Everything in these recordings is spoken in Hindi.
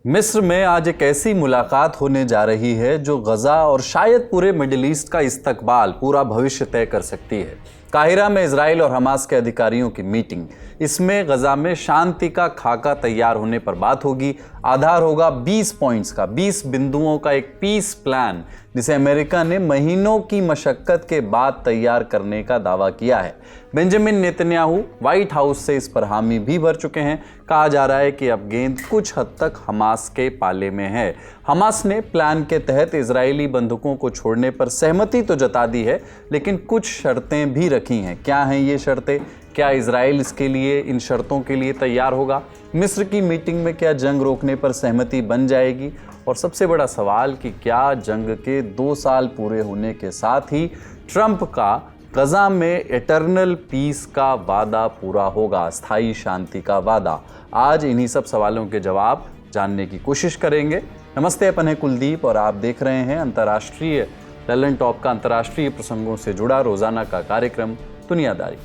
मिस्र में आज एक ऐसी मुलाकात होने जा रही है जो गजा और शायद पूरे मिडिल ईस्ट का इस्तकबाल, पूरा भविष्य तय कर सकती है। काहिरा में इजराइल और हमास के अधिकारियों की मीटिंग। इसमें गजा में शांति का खाका तैयार होने पर बात होगी। आधार होगा 20 पॉइंट्स का, 20 बिंदुओं का एक पीस प्लान, जिसे अमेरिका ने महीनों की मशक्कत के बाद तैयार करने का दावा किया है। बेंजामिन नेतन्याहू व्हाइट हाउस से इस पर हामी भी भर चुके हैं। कहा जा रहा है कि अब गेंद कुछ हद तक हमास के पाले में है। हमास ने प्लान के तहत इजरायली बंधकों को छोड़ने पर सहमति तो जता दी है, लेकिन कुछ शर्तें भी रखी हैं। क्या हैं ये शर्तें? क्या इजराइल इसके लिए, इन शर्तों के लिए तैयार होगा? मिस्र की मीटिंग में क्या जंग रोकने पर सहमति बन जाएगी? और सबसे बड़ा सवाल कि क्या जंग के 2 साल पूरे होने के साथ ही ट्रंप का गजा में एटर्नल पीस का वादा पूरा होगा, स्थायी शांति का वादा? आज इन्हीं सब सवालों के जवाब जानने की कोशिश करेंगे। नमस्ते, अपन है कुलदीप और आप देख रहे हैं अंतर्राष्ट्रीय ललन टॉप का अंतर्राष्ट्रीय प्रसंगों से जुड़ा रोजाना का कार्यक्रम दुनियादारी।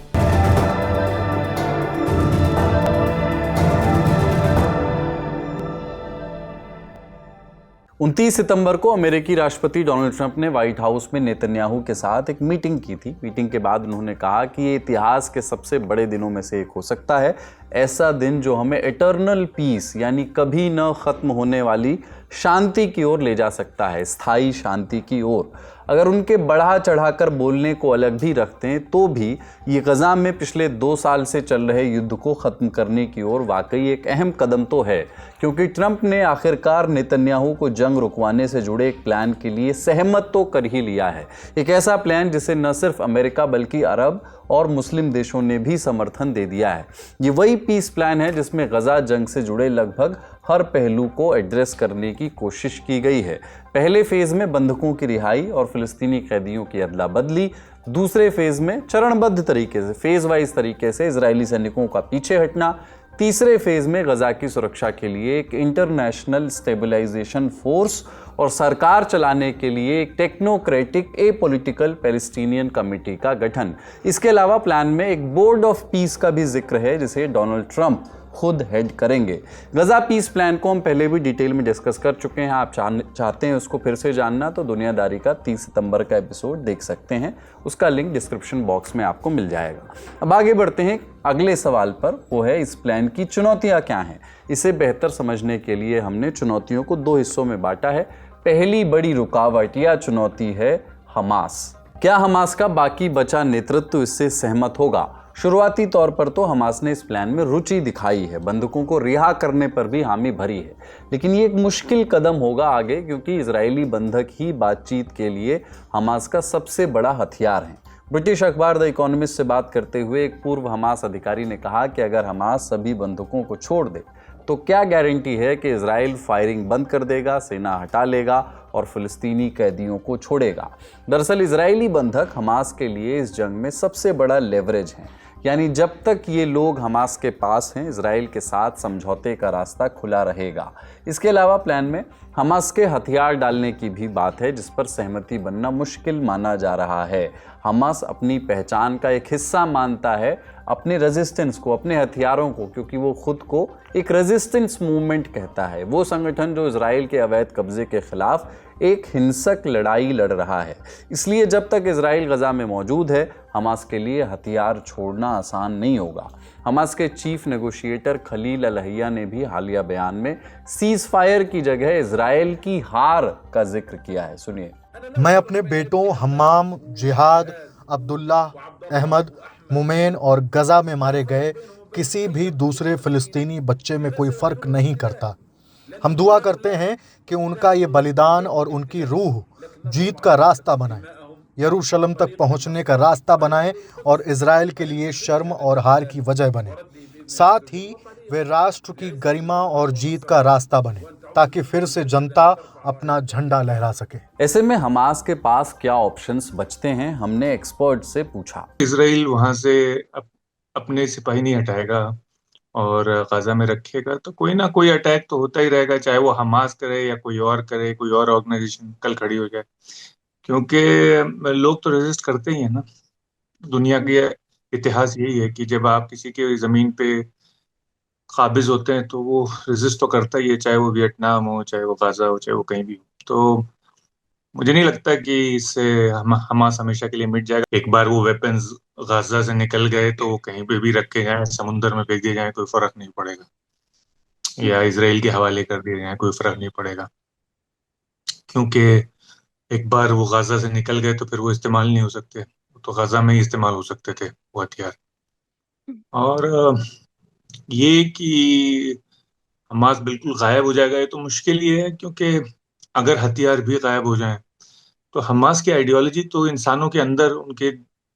29 सितंबर को अमेरिकी राष्ट्रपति डोनाल्ड ट्रंप ने व्हाइट हाउस में नेतन्याहू के साथ एक मीटिंग की थी। मीटिंग के बाद उन्होंने कहा कि ये इतिहास के सबसे बड़े दिनों में से एक हो सकता है, ऐसा दिन जो हमें एटर्नल पीस यानी कभी न खत्म होने वाली शांति की ओर ले जा सकता है, स्थायी शांति की ओर। अगर उनके बढ़ा चढ़ाकर बोलने को अलग भी रखते हैं तो भी ये गजा में पिछले 2 साल से चल रहे युद्ध को ख़त्म करने की ओर वाकई एक अहम कदम तो है, क्योंकि ट्रंप ने आखिरकार नेतन्याहू को जंग रुकवाने से जुड़े एक प्लान के लिए सहमत तो कर ही लिया है। एक ऐसा प्लान जिसे न सिर्फ अमेरिका बल्कि अरब और मुस्लिम देशों ने भी समर्थन दे दिया है। ये वही पीस प्लान है जिसमें गजा जंग से जुड़े लगभग हर पहलू को एड्रेस करने की कोशिश की गई है। पहले फेज में बंधकों की रिहाई और फिलिस्तीनी कैदियों की अदला बदली, दूसरे फेज में चरणबद्ध तरीके से, फेज वाइज तरीके से इजरायली सैनिकों का पीछे हटना, तीसरे फेज में गजा की सुरक्षा के लिए एक इंटरनेशनल स्टेबलाइजेशन फोर्स और सरकार चलाने के लिए एक टेक्नोक्रेटिक एपॉलिटिकल पैलेस्टीनियन कमेटी का गठन। इसके अलावा प्लान में एक बोर्ड ऑफ पीस का भी जिक्र है, जिसे डोनाल्ड ट्रंप खुद हेड करेंगे। गजा पीस प्लान को हम पहले भी डिटेल में डिस्कस कर चुके हैं। आप चाहते हैं उसको फिर से जानना तो दुनियादारी का 30 सितंबर का एपिसोड देख सकते हैं, उसका लिंक डिस्क्रिप्शन बॉक्स में आपको मिल जाएगा। अब आगे बढ़ते हैं अगले सवाल पर, वो है इस प्लान की चुनौतियां क्या हैं। इसे बेहतर समझने के लिए हमने चुनौतियों को 2 हिस्सों में बांटा है। पहली बड़ी रुकावट या चुनौती है हमास। क्या हमास का बाकी बचा नेतृत्व इससे सहमत होगा? शुरुआती तौर पर तो हमास ने इस प्लान में रुचि दिखाई है, बंधकों को रिहा करने पर भी हामी भरी है, लेकिन ये एक मुश्किल कदम होगा आगे, क्योंकि इजरायली बंधक ही बातचीत के लिए हमास का सबसे बड़ा हथियार है। ब्रिटिश अखबार द इकोनॉमिस्ट से बात करते हुए एक पूर्व हमास अधिकारी ने कहा कि अगर हमास सभी बंधकों को छोड़ दे तो क्या गारंटी है कि इजराइल फायरिंग बंद कर देगा, सेना हटा लेगा और फिलिस्तीनी कैदियों को छोड़ेगा। दरअसल इजरायली बंधक हमास के लिए इस जंग में सबसे बड़ा लेवरेज है, यानी जब तक ये लोग हमास के पास हैं, इजराइल के साथ समझौते का रास्ता खुला रहेगा। इसके अलावा प्लान में हमास के हथियार डालने की भी बात है, जिस पर सहमति बनना मुश्किल माना जा रहा है। हमास अपनी पहचान का एक हिस्सा मानता है अपने रेजिस्टेंस को, अपने हथियारों को, क्योंकि वो खुद को एक रेजिस्टेंस मूवमेंट कहता है, वो संगठन जो इजराइल के अवैध कब्जे के खिलाफ एक हिंसक लड़ाई लड़ रहा है। इसलिए जब तक इजराइल गजा में मौजूद है, हमास के लिए हथियार छोड़ना आसान नहीं होगा। हमास के चीफ नेगोशिएटर खलील अल-हैया ने भी हालिया बयान में सीज फायर की जगह इजराइल की हार का जिक्र किया है। सुनिए। मैं अपने बेटों हम्माम, जिहाद, अब्दुल्ला, अहमद, मुमेन और गजा में मारे गए किसी भी दूसरे फिलिस्तीनी बच्चे में कोई फर्क नहीं करता। हम दुआ करते हैं कि उनका ये बलिदान और उनकी रूह जीत का रास्ता बनाए, यरूशलेम तक पहुंचने का रास्ता बनाए और इजराइल के लिए शर्म और हार की वजह बने। साथ ही वे राष्ट्र की गरिमा और जीत का रास्ता बने, ताकि फिर से जनता अपना झंडा लहरा सके। ऐसे में हमास के पास क्या ऑप्शंस बचते हैं, हमने एक्सपर्ट से पूछा। इजराइल वहां से अपने सिपाही नहीं हटाएगा और गाजा में रखेगा तो कोई ना कोई अटैक तो होता ही रहेगा, चाहे वो हमास करे या कोई और करे, कोई और ऑर्गेनाइजेशन कल खड़ी हो जाए, क्योंकि लोग तो रेजिस्ट करते ही है ना। दुनिया के इतिहास यही है कि जब आप किसी के जमीन पे काबिज होते हैं तो वो रेजिस्ट तो करता ही है, चाहे वो वियतनाम हो, चाहे वो गाजा हो, चाहे वो कहीं भी हो। तो मुझे नहीं लगता कि इससे हमास हमेशा के लिए मिट जाएगा। एक बार वो वेपन्स गाजा से निकल गए तो वो कहीं पे भी रखे जाएं, समुंदर में फेंक दिए जाएं, कोई फर्क नहीं पड़ेगा, या इसराइल के हवाले कर दिए जाएं, कोई फर्क नहीं पड़ेगा। क्योंकि एक बार वो गाजा से निकल गए तो फिर वो इस्तेमाल नहीं हो सकते, तो गाजा में ही इस्तेमाल हो सकते थे वो हथियार। और ये कि हमास बिल्कुल गायब हो जाएगा, ये तो मुश्किल ही है, क्योंकि अगर हथियार भी गायब हो जाएं तो हमास की आइडियोलॉजी तो इंसानों के अंदर, उनके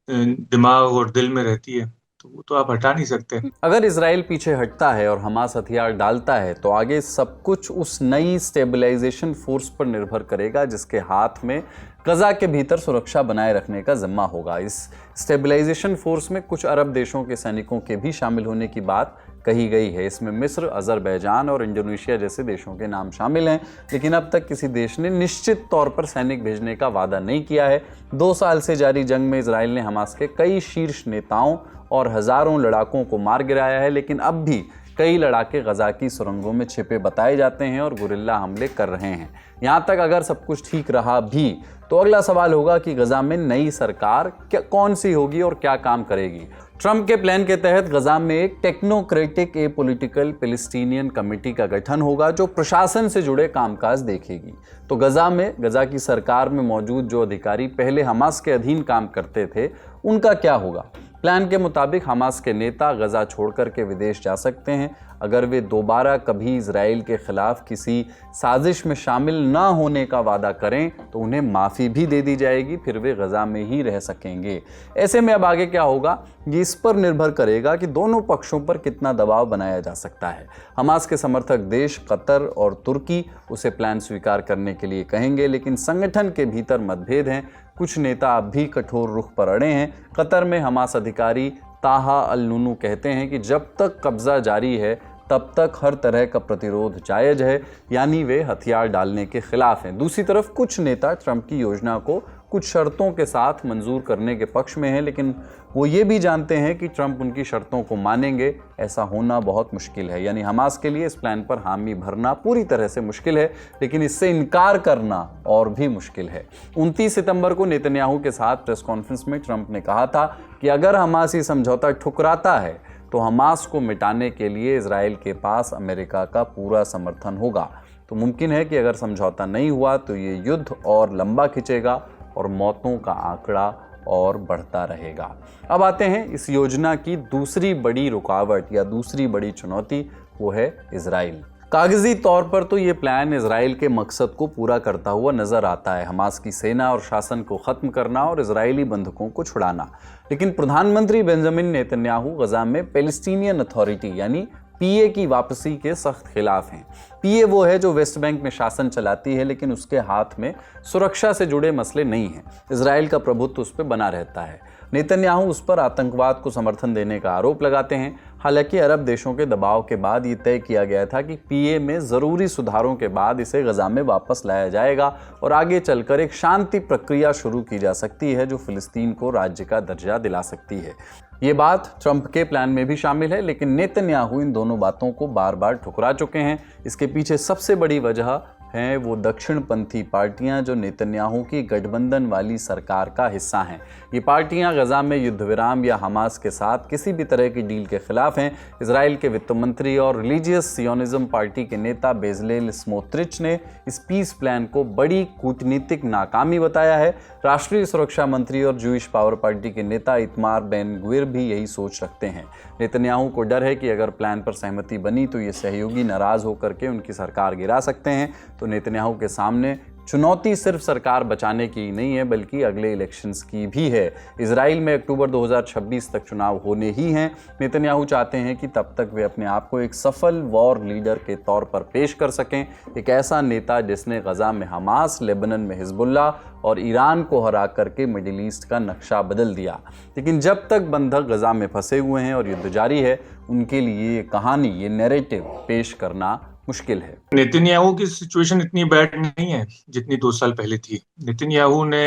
दिमाग और दिल में रहती है, तो वो तो आप हटा नहीं सकते। अगर इसराइल पीछे हटता है और हमास हथियार डालता है तो आगे सब कुछ उस नई स्टेबलाइजेशन फोर्स पर निर्भर करेगा जिसके हाथ में गजा के भीतर सुरक्षा बनाए रखने का जिम्मा होगा। इस स्टेबलाइजेशन फोर्स में कुछ अरब देशों के सैनिकों के भी शामिल होने की बात कही गई है। इसमें मिस्र, अजरबैजान और इंडोनेशिया जैसे देशों के नाम शामिल हैं, लेकिन अब तक किसी देश ने निश्चित तौर पर सैनिक भेजने का वादा नहीं किया है। 2 साल से जारी जंग में इसराइल ने हमास के कई शीर्ष नेताओं और हजारों लड़ाकों को मार गिराया है, लेकिन अब भी कई लड़ाके गजा की सुरंगों में छिपे बताए जाते हैं और गुरिल्ला हमले कर रहे हैं। यहाँ तक अगर सब कुछ ठीक रहा भी तो अगला सवाल होगा कि गजा में नई सरकार कौन सी होगी और क्या काम करेगी। ट्रंप के प्लान के तहत गजा में एक टेक्नोक्रेटिक ए पॉलिटिकल पैलेस्टीनियन कमेटी का गठन होगा जो प्रशासन से जुड़े कामकाज देखेगी। तो गजा की सरकार में मौजूद जो अधिकारी पहले हमास के अधीन काम करते थे उनका क्या होगा। प्लान के मुताबिक हमास के नेता गजा छोड़कर के विदेश जा सकते हैं। अगर वे दोबारा कभी इजराइल के खिलाफ किसी साजिश में शामिल ना होने का वादा करें तो उन्हें माफ़ी भी दे दी जाएगी, फिर वे गजा में ही रह सकेंगे। ऐसे में अब आगे क्या होगा ये इस पर निर्भर करेगा कि दोनों पक्षों पर कितना दबाव बनाया जा सकता है। हमास के समर्थक देश कतर और तुर्की उसे प्लान स्वीकार करने के लिए कहेंगे, लेकिन संगठन के भीतर मतभेद हैं। कुछ नेता अब भी कठोर रुख पर अड़े हैं। कतर में हमास अधिकारी ताहा अल नूनू कहते हैं कि जब तक कब्जा जारी है तब तक हर तरह का प्रतिरोध जायज है, यानी वे हथियार डालने के खिलाफ हैं। दूसरी तरफ कुछ नेता ट्रंप की योजना को कुछ शर्तों के साथ मंजूर करने के पक्ष में हैं, लेकिन वो ये भी जानते हैं कि ट्रंप उनकी शर्तों को मानेंगे। ऐसा होना बहुत मुश्किल है, यानी हमास के लिए इस प्लान पर हामी भरना पूरी तरह से मुश्किल है, लेकिन इससे इनकार करना और भी मुश्किल है। 29 सितंबर को नेतन्याहू के साथ प्रेस कॉन्फ्रेंस में ट्रंप ने कहा था कि अगर हमास ये समझौता ठुकराता है तो हमास को मिटाने के लिए इजराइल के पास अमेरिका का पूरा समर्थन होगा। तो मुमकिन है कि अगर समझौता नहीं हुआ तो ये युद्ध और लंबा खिंचेगा और मौतों का आंकड़ा और बढ़ता रहेगा। अब आते हैं इस योजना की दूसरी बड़ी रुकावट या दूसरी बड़ी चुनौती, वो है इजराइल। कागजी तौर पर तो ये प्लान इजराइल के मकसद को पूरा करता हुआ नजर आता है, हमास की सेना और शासन को खत्म करना और इजरायली बंधकों को छुड़ाना। लेकिन प्रधानमंत्री बेंजामिन नेतन्याहू गजा में पैलेस्टीनियन अथॉरिटी यानी पीए की वापसी के सख्त खिलाफ हैं। पीए वो है जो वेस्ट बैंक में शासन चलाती है, लेकिन उसके हाथ में सुरक्षा से जुड़े मसले नहीं हैं। इजराइल का प्रभुत्व उस पर बना रहता है। नेतन्याहू उस पर आतंकवाद को समर्थन देने का आरोप लगाते हैं। हालांकि अरब देशों के दबाव के बाद ये तय किया गया था कि पीए में ज़रूरी सुधारों के बाद इसे गजा में वापस लाया जाएगा और आगे चलकर एक शांति प्रक्रिया शुरू की जा सकती है जो फिलिस्तीन को राज्य का दर्जा दिला सकती है। ये बात ट्रंप के प्लान में भी शामिल है, लेकिन नेतन्याहू इन दोनों बातों को बार बार ठुकरा चुके हैं। इसके पीछे सबसे बड़ी वजह हैं वो दक्षिणपंथी पार्टियां जो नेतन्याहू की गठबंधन वाली सरकार का हिस्सा हैं। ये पार्टियां गजा में युद्ध विराम या हमास के साथ किसी भी तरह की डील के खिलाफ हैं। इजराइल के वित्त मंत्री और रिलीजियस सियोनिज्म पार्टी के नेता बेजलेल स्मोत्रिच ने इस पीस प्लान को बड़ी कूटनीतिक नाकामी बताया है। राष्ट्रीय सुरक्षा मंत्री और जूइश पावर पार्टी के नेता इतमार बेन ग्विर भी यही सोच रखते हैं। नेतन्याहू को डर है कि अगर प्लान पर सहमति बनी तो ये सहयोगी नाराज होकर के उनकी सरकार गिरा सकते हैं। तो नेतन्याहू के सामने चुनौती सिर्फ सरकार बचाने की नहीं है बल्कि अगले इलेक्शंस की भी है। इजराइल में अक्टूबर 2026 तक चुनाव होने ही हैं। नेतन्याहू चाहते हैं कि तब तक वे अपने आप को एक सफल वॉर लीडर के तौर पर पेश कर सकें, एक ऐसा नेता जिसने गजा में हमास, लेबनान में हिजबुल्ला और ईरान को हरा करके मिडिल ईस्ट का नक्शा बदल दिया। लेकिन जब तक बंधक गजा में फंसे हुए हैं और युद्ध जारी है, उनके लिए ये कहानी, ये नैरेटिव पेश करना मुश्किल है। नेतन्याहू की सिचुएशन इतनी बैड नहीं है जितनी 2 साल पहले थी। नेतन्याहू ने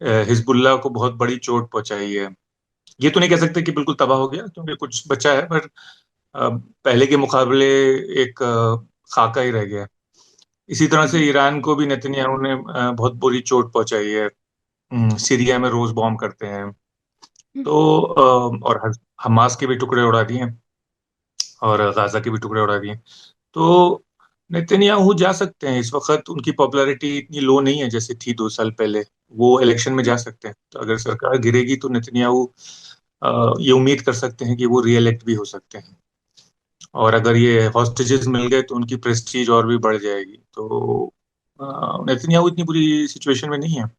हिजबुल्लाह को बहुत बड़ी चोट पहुंचाई है। ये तो नहीं कह सकते कि बिल्कुल तबाह हो गया, क्योंकि कुछ बचा है, पर पहले के मुकाबले एक खाका ही रह गया। इसी तरह से ईरान को भी नेतन्याहू ने बहुत बुरी चोट पहुंचाई है। सीरिया में रोज बॉम्ब करते हैं, तो और हमास के भी टुकड़े उड़ा दिए और गाजा के भी टुकड़े उड़ा दिए। तो नेतन्याहू जा सकते हैं, इस वक्त उनकी पॉपुलैरिटी इतनी लो नहीं है जैसे थी 2 साल पहले। वो इलेक्शन में जा सकते हैं, तो अगर सरकार गिरेगी तो नेतन्याहू ये उम्मीद कर सकते हैं कि वो रीइलेक्ट भी हो सकते हैं। और अगर ये हॉस्टेजेस मिल गए तो उनकी प्रेस्टीज और भी बढ़ जाएगी। तो नेतन्याहू इतनी बुरी सिचुएशन में नहीं है।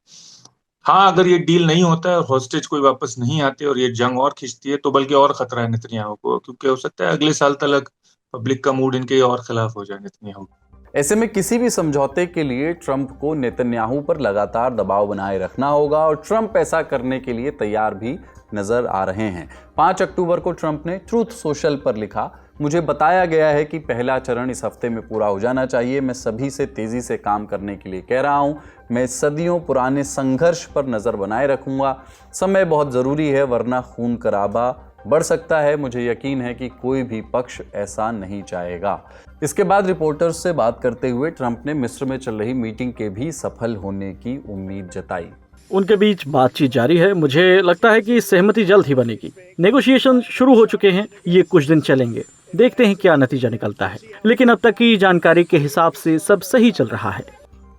हाँ, अगर ये डील नहीं होता है और हॉस्टेज कोई वापस नहीं आते और ये जंग और खिंचती है तो बल्कि और खतरा है नेतन्याहू को, क्योंकि हो सकता है अगले साल तक पब्लिक का मूड इनके और खिलाफ हो जाए नेतन्याहू। ऐसे में किसी भी समझौते के लिए ट्रंप को नेतन्याहू पर लगातार दबाव बनाए रखना होगा और ट्रंप ऐसा करने के लिए तैयार भी नजर आ रहे हैं। 5 अक्टूबर को ट्रंप ने ट्रूथ सोशल पर लिखा, मुझे बताया गया है कि पहला चरण इस हफ्ते में पूरा हो जाना चाहिए। मैं सभी से तेजी से काम करने के लिए कह रहा हूं। मैं सदियों पुराने संघर्ष पर नजर बनाए रखूंगा। समय बहुत जरूरी है, वरना खून खराबा बढ़ सकता है। मुझे यकीन है कि कोई भी पक्ष ऐसा नहीं चाहेगा। इसके बाद रिपोर्टर्स से बात करते हुए ट्रंप ने मिस्र में चल रही मीटिंग के भी सफल होने की उम्मीद जताई। उनके बीच बातचीत जारी है। मुझे लगता है कि सहमति जल्द ही बनेगी। नेगोशिएशन शुरू हो चुके हैं, ये कुछ दिन चलेंगे। देखते हैं क्या नतीजा निकलता है, लेकिन अब तक की जानकारी के हिसाब से सब सही चल रहा है।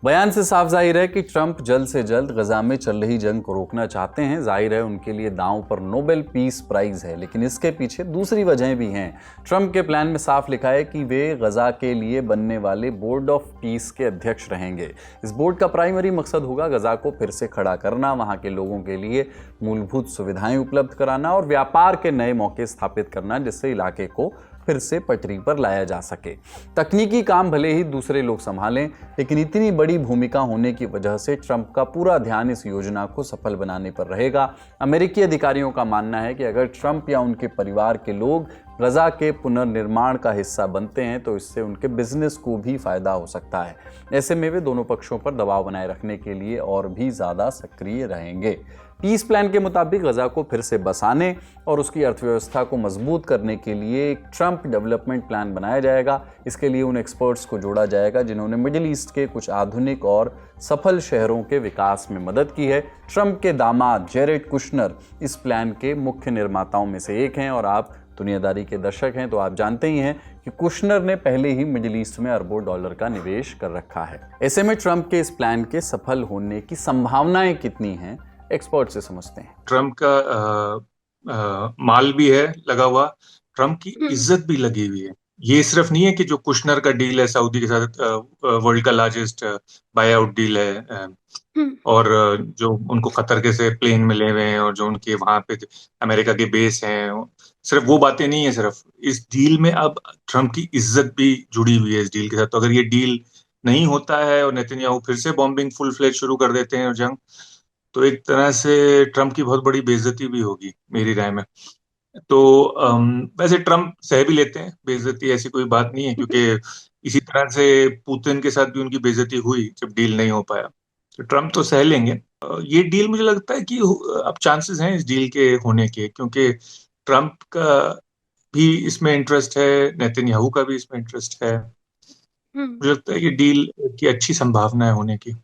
बयान से साफ जाहिर है कि ट्रंप जल्द से जल्द गजा में चल रही जंग को रोकना चाहते हैं। जाहिर है उनके लिए दांव पर नोबेल पीस प्राइज है, लेकिन इसके पीछे दूसरी वजहें भी हैं। ट्रंप के प्लान में साफ लिखा है कि वे गजा के लिए बनने वाले बोर्ड ऑफ पीस के अध्यक्ष रहेंगे। इस बोर्ड का प्राइमरी मकसद होगा गजा को फिर से खड़ा करना, वहां के लोगों के लिए मूलभूत सुविधाएं उपलब्ध कराना और व्यापार के नए मौके स्थापित करना, जिससे इलाके को फिर से पटरी पर लाया जा सके। तकनीकी काम भले ही दूसरे लोग संभालें, लेकिन इतनी बड़ी भूमिका होने की वजह से ट्रंप का पूरा ध्यान इस योजना को सफल बनाने पर रहेगा। अमेरिकी अधिकारियों का मानना है कि अगर ट्रंप या उनके परिवार के लोग गजा के पुनर्निर्माण का हिस्सा बनते हैं तो इससे उनके बिजनेस को भी फायदा हो सकता है। ऐसे में वे दोनों पक्षों पर दबाव बनाए रखने के लिए और भी ज्यादा सक्रिय रहेंगे। पीस प्लान के मुताबिक गजा को फिर से बसाने और उसकी अर्थव्यवस्था को मजबूत करने के लिए एक ट्रंप डेवलपमेंट प्लान बनाया जाएगा। इसके लिए उन एक्सपर्ट्स को जोड़ा जाएगा जिन्होंने मिडिल ईस्ट के कुछ आधुनिक और सफल शहरों के विकास में मदद की है। ट्रंप के दामाद जेरेड कुशनर इस प्लान के मुख्य निर्माताओं में से एक हैं और आप दुनियादारी के दर्शक हैं तो आप जानते ही हैं कि कुशनर ने पहले ही मिडिल ईस्ट में अरबों डॉलर का निवेश कर रखा है। ऐसे में ट्रंप के इस प्लान के सफल होने की संभावनाएं कितनी हैं, एक्सपर्ट से समझते हैं। ट्रंप का माल भी है लगा हुआ, ट्रंप की इज्जत भी लगी हुई है। ये सिर्फ नहीं है कि जो कुशनर का डील है सऊदी के साथ, वर्ल्ड का लार्जेस्ट बाय आउट डील है, और जो उनको कतर के से प्लेन मिले हुए हैं और जो उनके वहां पे अमेरिका के बेस हैं, सिर्फ वो बातें नहीं है। सिर्फ इस डील में अब ट्रंप की इज्जत भी जुड़ी हुई है इस डील के साथ। तो अगर ये डील नहीं होता है और नेतन्याहू फिर से बॉम्बिंग फुल फ्लेज शुरू कर देते हैं और जंग, तो एक तरह से ट्रंप की बहुत बड़ी बेइज्जती भी होगी मेरी राय में। तो वैसे ट्रंप सह भी लेते हैं बेइज्जती, ऐसी कोई बात नहीं है, क्योंकि इसी तरह से पुतिन के साथ भी उनकी बेइज्जती हुई जब डील नहीं हो पाया। तो ट्रंप तो सह लेंगे। ये डील मुझे लगता है कि अब चांसेस हैं इस डील के होने के, क्योंकि ट्रंप का भी इसमें इंटरेस्ट है, नेतन्याहू का भी इसमें इंटरेस्ट है। मुझे लगता है कि डील की अच्छी संभावना है होने की,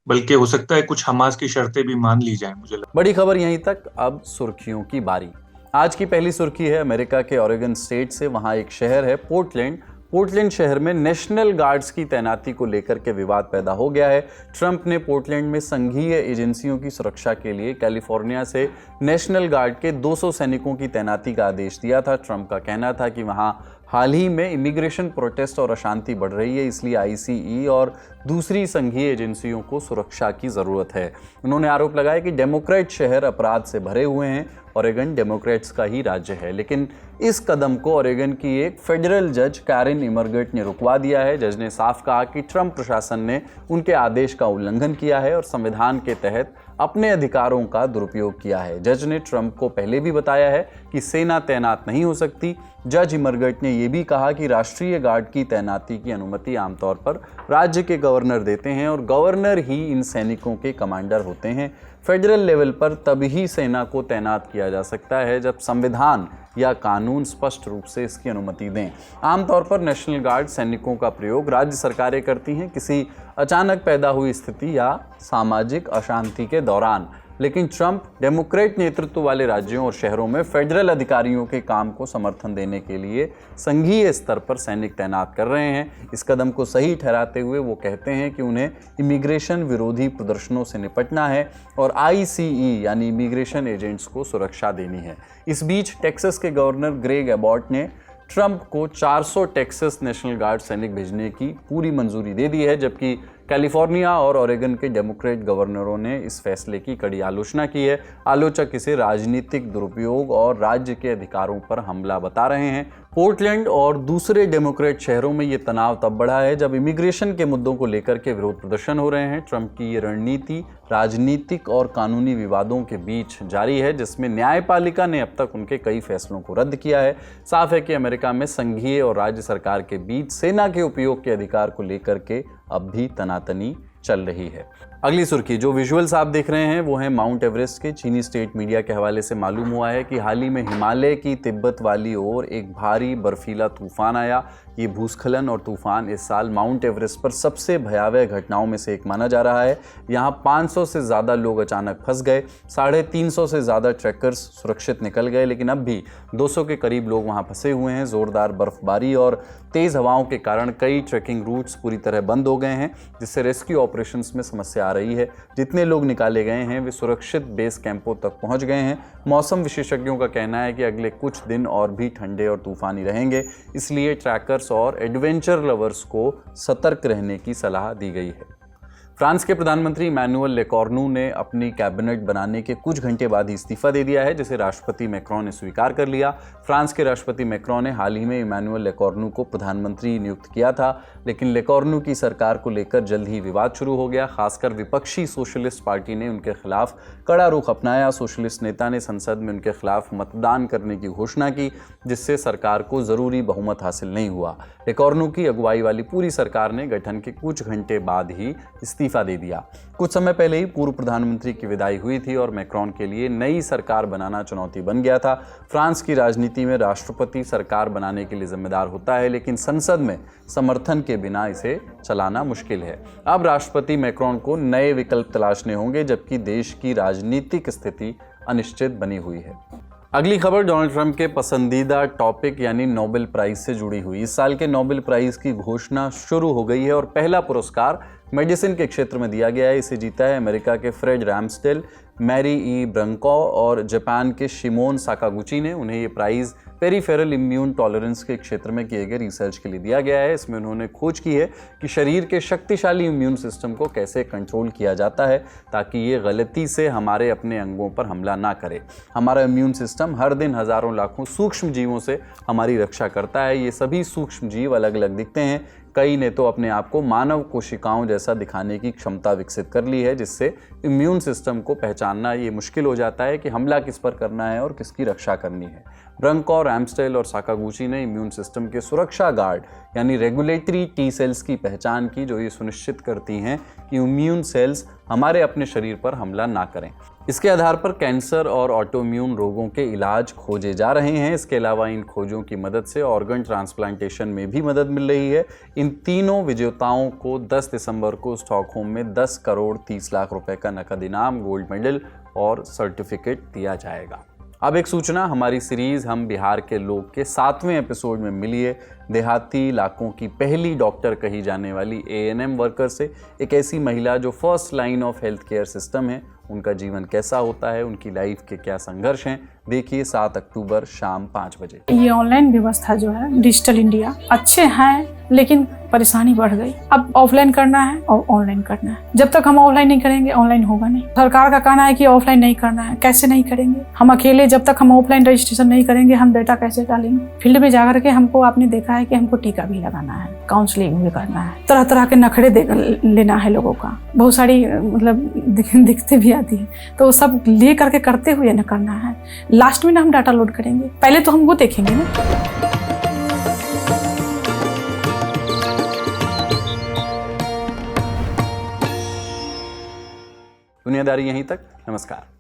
बल्कि हो सकता है कुछ हमास की शर्तें भी मान ली जाएं। मुझे बड़ी खबर यहीं तक, अब सुर्खियों की बारी। आज की पहली सुर्खी है अमेरिका के ओरेगन स्टेट से। वहां एक शहर है पोर्टलैंड। पोर्टलैंड शहर में नेशनल गार्ड्स की तैनाती को लेकर के विवाद पैदा हो गया है। ट्रंप ने पोर्टलैंड में संघीय एजेंसियों की सुरक्षा के लिए कैलिफोर्निया से नेशनल गार्ड के 200 सैनिकों की तैनाती का आदेश दिया था। ट्रंप का कहना था कि वहां हाल ही में इमिग्रेशन प्रोटेस्ट और अशांति बढ़ रही है, इसलिए आईसीई और दूसरी संघीय एजेंसियों को सुरक्षा की ज़रूरत है। उन्होंने आरोप लगाया कि डेमोक्रेट शहर अपराध से भरे हुए हैं। ओरेगन डेमोक्रेट्स का ही राज्य है, लेकिन इस कदम को ओरेगन की एक फेडरल जज कैरन इमरगट ने रुकवा दिया है। जज ने साफ कहा कि ट्रंप प्रशासन ने उनके आदेश का उल्लंघन किया है और संविधान के तहत अपने अधिकारों का दुरुपयोग किया है। जज ने ट्रंप को पहले भी बताया है कि सेना तैनात नहीं हो सकती। जज इमरगट ने यह भी कहा कि राष्ट्रीय गार्ड की तैनाती की अनुमति आमतौर पर राज्य के गवर्नर देते हैं और गवर्नर ही इन सैनिकों के कमांडर होते हैं। फेडरल लेवल पर तभी सेना को तैनात किया जा सकता है जब संविधान या कानून स्पष्ट रूप से इसकी अनुमति दें। आमतौर पर नेशनल गार्ड सैनिकों का प्रयोग राज्य सरकारें करती हैं किसी अचानक पैदा हुई स्थिति या सामाजिक अशांति के दौरान। लेकिन ट्रंप डेमोक्रेट नेतृत्व वाले राज्यों और शहरों में फेडरल अधिकारियों के काम को समर्थन देने के लिए संघीय स्तर पर सैनिक तैनात कर रहे हैं। इस कदम को सही ठहराते हुए वो कहते हैं कि उन्हें इमिग्रेशन विरोधी प्रदर्शनों से निपटना है और ICE यानी इमिग्रेशन एजेंट्स को सुरक्षा देनी है। इस बीच टेक्सास के गवर्नर ग्रेग एबॉट ने ट्रंप को 400 टेक्सास नेशनल गार्ड सैनिक भेजने की पूरी मंजूरी दे दी है, जबकि कैलिफोर्निया और ओरेगन के डेमोक्रेट गवर्नरों ने इस फैसले की कड़ी आलोचना की है। आलोचक इसे राजनीतिक दुरुपयोग और राज्य के अधिकारों पर हमला बता रहे हैं। पोर्टलैंड और दूसरे डेमोक्रेट शहरों में ये तनाव तब बढ़ा है जब इमिग्रेशन के मुद्दों को लेकर के विरोध प्रदर्शन हो रहे हैं। ट्रंप की ये रणनीति राजनीतिक और कानूनी विवादों के बीच जारी है, जिसमें न्यायपालिका ने अब तक उनके कई फैसलों को रद्द किया है। साफ है कि अमेरिका में संघीय और राज्य सरकार के बीच सेना के उपयोग के अधिकार को लेकर के अब भी तनातनी चल रही है। अगली सुर्खी, जो विजुअल्स आप देख रहे हैं वो हैं माउंट एवरेस्ट के। चीनी स्टेट मीडिया के हवाले से मालूम हुआ है कि हाल ही में हिमालय की तिब्बत वाली ओर एक भारी बर्फीला तूफान आया। ये भूस्खलन और तूफान इस साल माउंट एवरेस्ट पर सबसे भयावह घटनाओं में से एक माना जा रहा है। यहाँ 500 से ज़्यादा लोग अचानक फंस गए। 350 से ज़्यादा ट्रैकर्स सुरक्षित निकल गए, लेकिन अब भी 200 के करीब लोग वहाँ फंसे हुए हैं। ज़ोरदार बर्फबारी और तेज़ हवाओं के कारण कई ट्रैकिंग रूट्स पूरी तरह बंद हो गए हैं, जिससे रेस्क्यू ऑपरेशंस में समस्या आ रही है। जितने लोग निकाले गए हैं वे सुरक्षित बेस कैंपों तक पहुंच गए हैं। मौसम विशेषज्ञों का कहना है कि अगले कुछ दिन और भी ठंडे और तूफानी रहेंगे, इसलिए ट्रैकर्स और एडवेंचर लवर्स को सतर्क रहने की सलाह दी गई है। फ्रांस के प्रधानमंत्री इमैनुअल लेकॉर्नू ने अपनी कैबिनेट बनाने के कुछ घंटे बाद ही इस्तीफा दे दिया है, जिसे राष्ट्रपति मैक्रोन ने स्वीकार कर लिया। फ्रांस के राष्ट्रपति मैक्रोन ने हाल ही में इमैनुअल लेकॉर्नू को प्रधानमंत्री नियुक्त किया था, लेकिन लेकॉर्नू की सरकार को लेकर जल्द ही विवाद शुरू हो गया। खासकर विपक्षी सोशलिस्ट पार्टी ने उनके खिलाफ कड़ा रुख अपनाया। सोशलिस्ट नेता ने संसद में उनके खिलाफ मतदान करने की घोषणा की, जिससे सरकार को जरूरी बहुमत हासिल नहीं हुआ। लेकॉर्नू की अगुवाई वाली पूरी सरकार ने गठन के कुछ घंटे बाद ही इस्तीफा दे दिया। कुछ समय पहले ही पूर्व प्रधानमंत्री की विदाई हुई थी और मैक्रोन के लिए नई सरकार बनाना चुनौती बन गया था। फ्रांस की राजनीति में राष्ट्रपति सरकार बनाने के लिए जिम्मेदार होता है, लेकिन संसद में समर्थन के बिना इसे चलाना मुश्किल है। अब राष्ट्रपति मैक्रोन को नए विकल्प तलाशने होंगे, जबकि देश की राजनीतिक स्थिति अनिश्चित बनी हुई है। अगली खबर डोनाल्ड ट्रंप के पसंदीदा टॉपिक यानी नोबेल प्राइज से जुड़ी हुई। इस साल के नोबेल प्राइज की घोषणा शुरू हो गई है और पहला पुरस्कार मेडिसिन के क्षेत्र में दिया गया है। इसे जीता है अमेरिका के फ्रेड रैम्सडेल, मैरी ई ब्रंको और जापान के शिमोन साकागुची ने। उन्हें ये प्राइज़ पेरिफेरल इम्यून टॉलरेंस के क्षेत्र में किए गए रिसर्च के लिए दिया गया है। इसमें उन्होंने खोज की है कि शरीर के शक्तिशाली इम्यून सिस्टम को कैसे कंट्रोल किया जाता है ताकि ये गलती से हमारे अपने अंगों पर हमला ना करे। हमारा इम्यून सिस्टम हर दिन हज़ारों लाखों सूक्ष्म जीवों से हमारी रक्षा करता है। ये सभी सूक्ष्म जीव अलग अलग दिखते हैं। कई ने तो अपने आप को मानव कोशिकाओं जैसा दिखाने की क्षमता विकसित कर ली है, जिससे इम्यून सिस्टम को पहचानना ये मुश्किल हो जाता है कि हमला किस पर करना है और किसकी रक्षा करनी है। ब्रंको, रैम्सडेल और साकागुची ने इम्यून सिस्टम के सुरक्षा गार्ड यानी रेगुलेटरी टी सेल्स की पहचान की, जो ये सुनिश्चित करती हैं कि इम्यून सेल्स हमारे अपने शरीर पर हमला ना करें। इसके आधार पर कैंसर और ऑटोइम्यून रोगों के इलाज खोजे जा रहे हैं। इसके अलावा इन खोजों की मदद से ऑर्गन ट्रांसप्लांटेशन में भी मदद मिल रही है। इन तीनों विजेताओं को 10 दिसंबर को स्टॉकहोम में 10 करोड़ 30 लाख रुपए का नकद इनाम, गोल्ड मेडल और सर्टिफिकेट दिया जाएगा। अब एक सूचना, हमारी सीरीज़ हम बिहार के लोग के 7वें एपिसोड में मिलिए देहाती इलाकों की पहली डॉक्टर कही जाने वाली ANM वर्कर से, एक ऐसी महिला जो first line of health care system है। उनका जीवन कैसा होता है, उनकी लाइफ के क्या संघर्ष हैं, देखिए 7 अक्टूबर शाम 5 बजे। ये ऑनलाइन व्यवस्था जो है डिजिटल इंडिया अच्छे हैं, लेकिन परेशानी बढ़ गई। अब ऑफलाइन करना है और ऑनलाइन करना है। जब तक हम ऑफलाइन नहीं करेंगे ऑनलाइन होगा नहीं। सरकार का कहना है कि ऑफलाइन नहीं करना है, कैसे नहीं करेंगे हम अकेले? जब तक हम ऑफलाइन रजिस्ट्रेशन नहीं करेंगे हम डेटा कैसे डालेंगे? फील्ड में जाकर के हमको आपने देखा है कि हमको टीका भी लगाना है, काउंसलिंग भी करना है, तरह तरह के नखरे लेना है लोगों का, बहुत सारी मतलब दिक्कतें भी आती है, तो सब ले करके करते हुए न करना है। लास्ट में ना हम डाटा लोड करेंगे, पहले तो हम वो देखेंगे ना। दुनियादारी यहीं तक। नमस्कार।